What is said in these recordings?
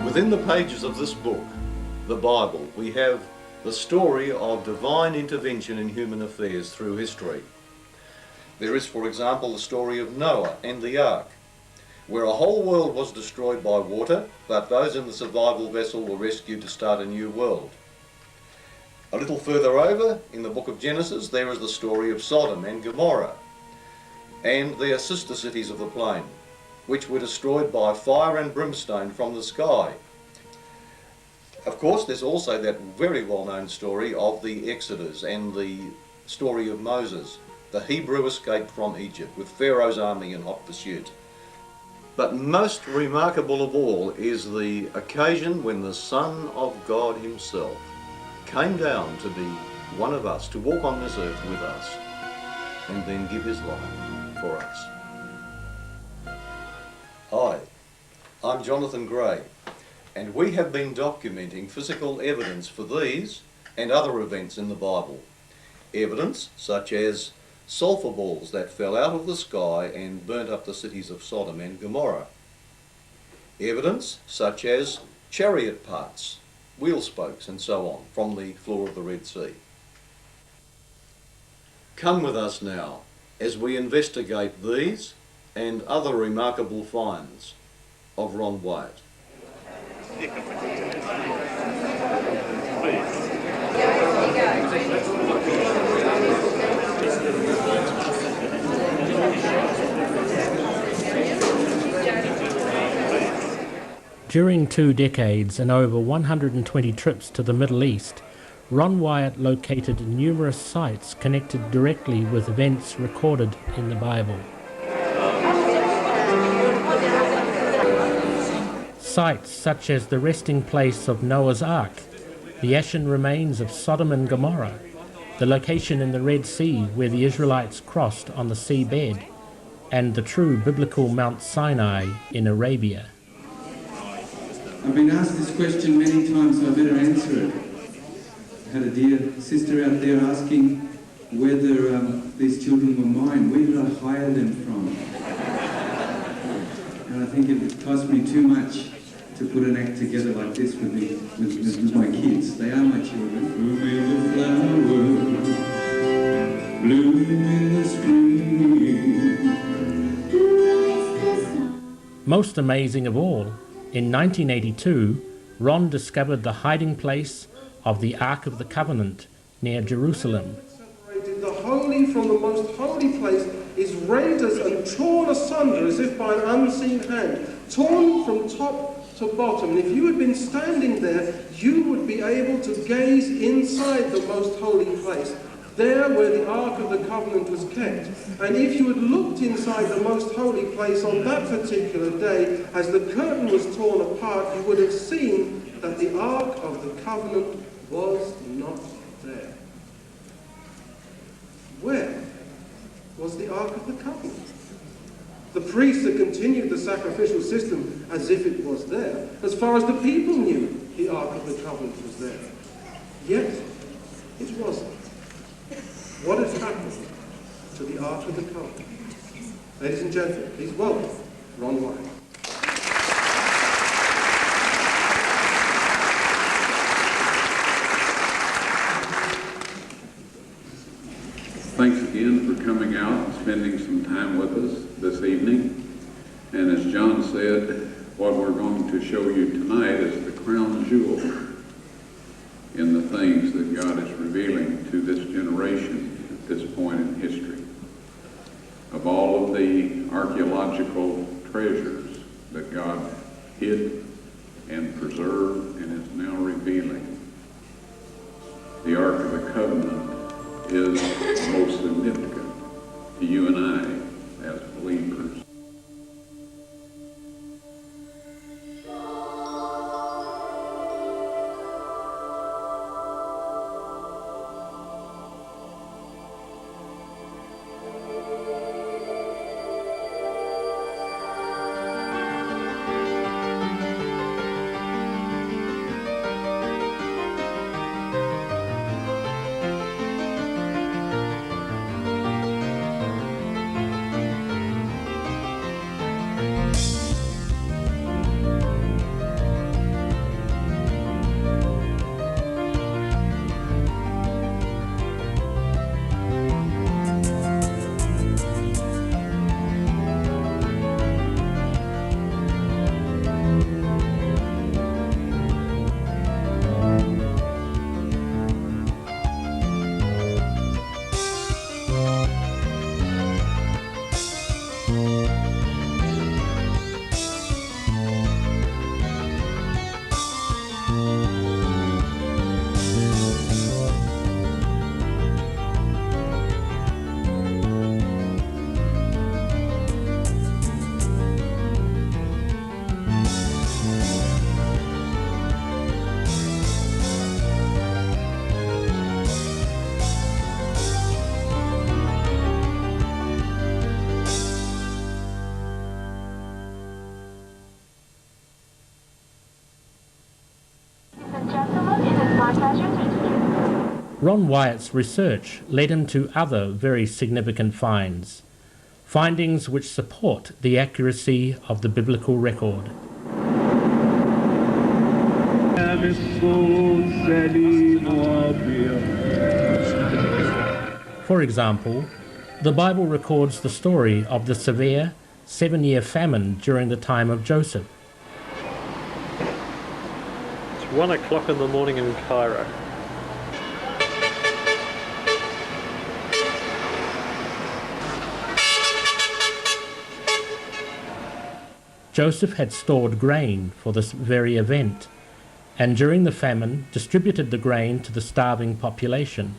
Within the pages of this book, the Bible, we have the story of divine intervention in human affairs through history. There is, for example, the story of Noah and the ark, where a whole world was destroyed by water, but those in the survival vessel were rescued to start a new world. A little further over, in the book of Genesis, there is the story of Sodom and Gomorrah and their sister cities of the plain, which were destroyed by fire and brimstone from the sky. Of course, there's also that very well-known story of the Exodus and the story of Moses, the Hebrew escape from Egypt with Pharaoh's army in hot pursuit. But most remarkable of all is the occasion when the Son of God himself came down to be one of us, to walk on this earth with us, and then give his life for us. Hi, I'm Jonathan Gray, and we have been documenting physical evidence for these and other events in the Bible. Evidence such as sulphur balls that fell out of the sky and burnt up the cities of Sodom and Gomorrah. Evidence such as chariot parts, wheel spokes and so on from the floor of the Red Sea. Come with us now as we investigate these and other remarkable finds of Ron Wyatt. During 2 decades and over 120 trips to the Middle East, Ron Wyatt located numerous sites connected directly with events recorded in the Bible. Sites such as the resting place of Noah's Ark, the ashen remains of Sodom and Gomorrah, the location in the Red Sea where the Israelites crossed on the seabed, and the true biblical Mount Sinai in Arabia. I've been asked this question many times, so I better answer it. I had a dear sister out there asking whether these children were mine. Where did I hire them from? And I think it cost me too much to put an act together like this with my kids. They are my children. Bloom in the flower, bloom in the spring. Most amazing of all, in 1982, Ron discovered the hiding place of the Ark of the Covenant near Jerusalem. The holy from the most holy place is rent and torn asunder as if by an unseen hand, torn from top to bottom. And if you had been standing there, you would be able to gaze inside the most holy place, there where the Ark of the Covenant was kept. And if you had looked inside the most holy place on that particular day, as the curtain was torn apart, you would have seen that the Ark of the Covenant was not there. Where was the Ark of the Covenant? The priests had continued the sacrificial system as if it was there. As far as the people knew, the Ark of the Covenant was there. Yet, it wasn't. What had happened to the Ark of the Covenant? Ladies and gentlemen, please welcome Ron Wyatt. Thanks again for coming out and spending some time with us this evening. And as John said, what we're going to show you tonight is the crown jewel in the things that God is revealing to this generation at this point in history. Of all of the archaeological treasures that God hid and preserved and is now revealing, the Ark of the Covenant is most significant to you and I as believers. Ron Wyatt's research led him to other very significant findings which support the accuracy of the biblical record. For example, the Bible records the story of the severe 7-year famine during the time of Joseph. It's 1 o'clock in the morning in Cairo. Joseph had stored grain for this very event, and during the famine distributed the grain to the starving population.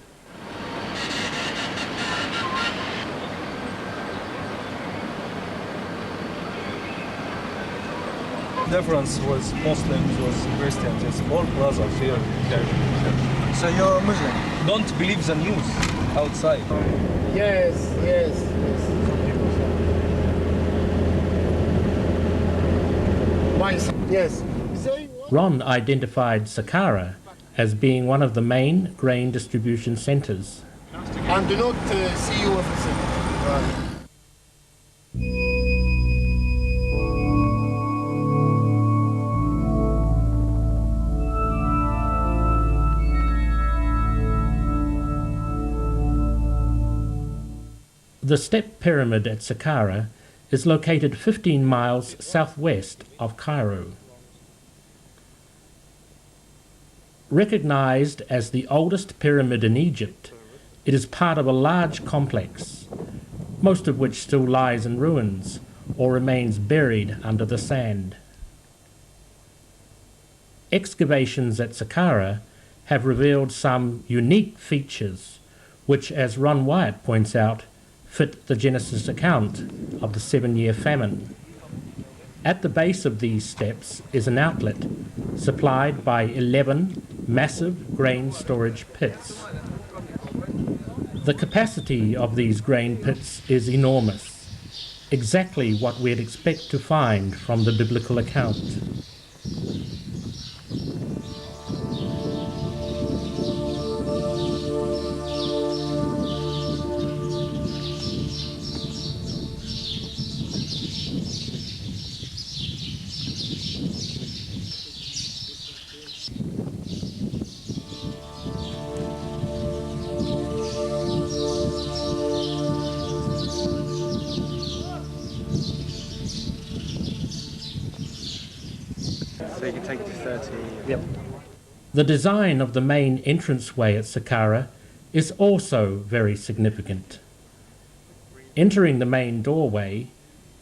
Difference was Muslims, was Christians, it's all brothers here. So you're Muslim? Don't believe the news outside. Yes. Yes. Ron identified Sakkara as being one of the main grain distribution centers. And do not see you officer. The step pyramid at Sakkara is located 15 miles southwest of Cairo. Recognized as the oldest pyramid in Egypt, it is part of a large complex, most of which still lies in ruins or remains buried under the sand. Excavations at Sakkara have revealed some unique features which, as Ron Wyatt points out, fit the Genesis account of the 7-year famine. At the base of these steps is an outlet supplied by 11 massive grain storage pits. The capacity of these grain pits is enormous, exactly what we'd expect to find from the biblical account. So you can take it to 30. Yep. The design of the main entranceway at Sakkara is also very significant. Entering the main doorway,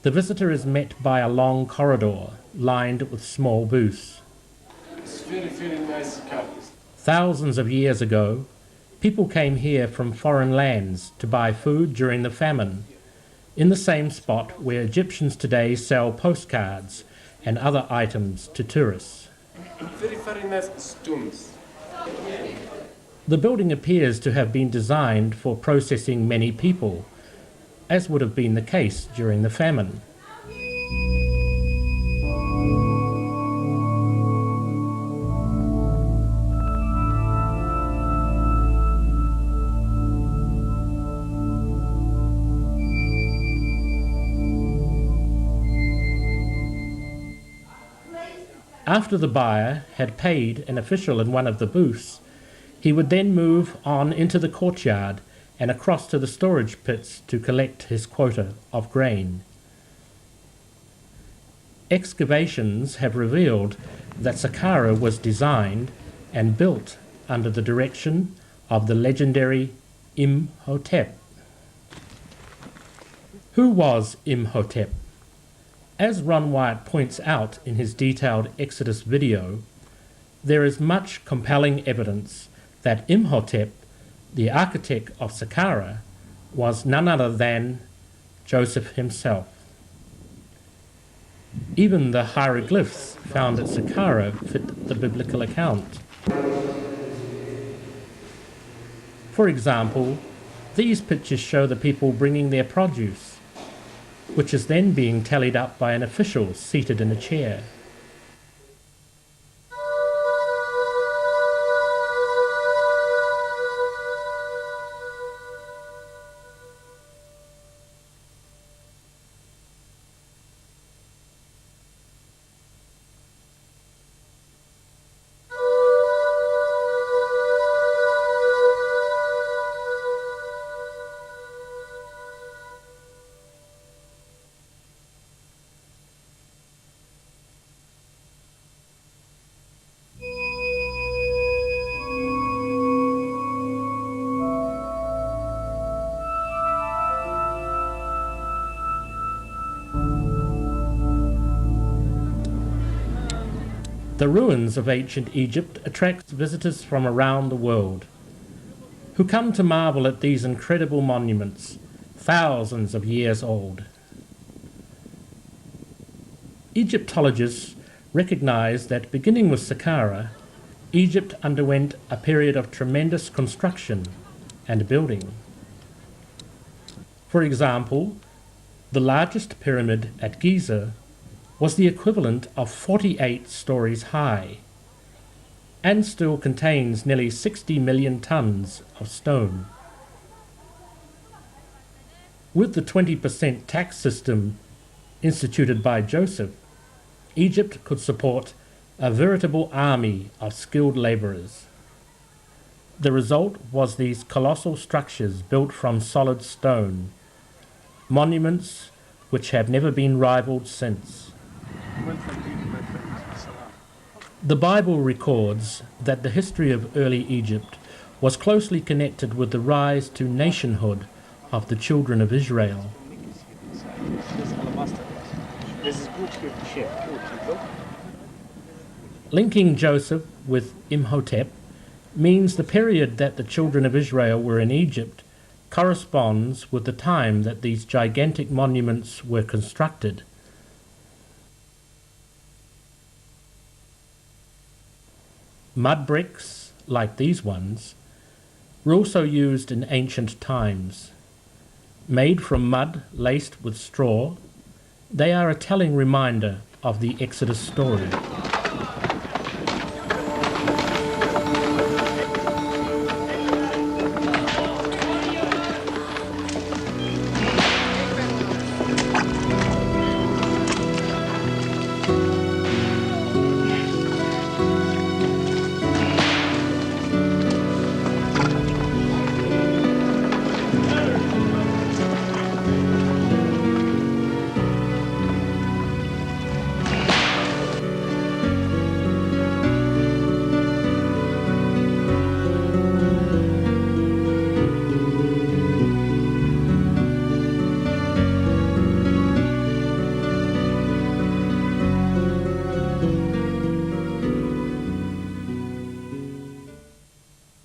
the visitor is met by a long corridor lined with small booths. It's very nice car. Thousands of years ago, people came here from foreign lands to buy food during the famine, in the same spot where Egyptians today sell postcards and other items to tourists. Very nice stones. The building appears to have been designed for processing many people, as would have been the case during the famine. After the buyer had paid an official in one of the booths, he would then move on into the courtyard and across to the storage pits to collect his quota of grain. Excavations have revealed that Sakkara was designed and built under the direction of the legendary Imhotep. Who was Imhotep? As Ron Wyatt points out in his detailed Exodus video, there is much compelling evidence that Imhotep, the architect of Sakkara, was none other than Joseph himself. Even the hieroglyphs found at Sakkara fit the biblical account. For example, these pictures show the people bringing their produce, which is then being tallied up by an official seated in a chair. The ruins of ancient Egypt attract visitors from around the world, who come to marvel at these incredible monuments, thousands of years old. Egyptologists recognize that beginning with Sakkara, Egypt underwent a period of tremendous construction and building. For example, the largest pyramid at Giza was the equivalent of 48 stories high and still contains nearly 60 million tons of stone. With the 20% tax system instituted by Joseph, Egypt could support a veritable army of skilled labourers. The result was these colossal structures built from solid stone, monuments which have never been rivalled since. The Bible records that the history of early Egypt was closely connected with the rise to nationhood of the children of Israel. Linking Joseph with Imhotep means the period that the children of Israel were in Egypt corresponds with the time that these gigantic monuments were constructed. Mud bricks, like these ones, were also used in ancient times. Made from mud laced with straw, they are a telling reminder of the Exodus story.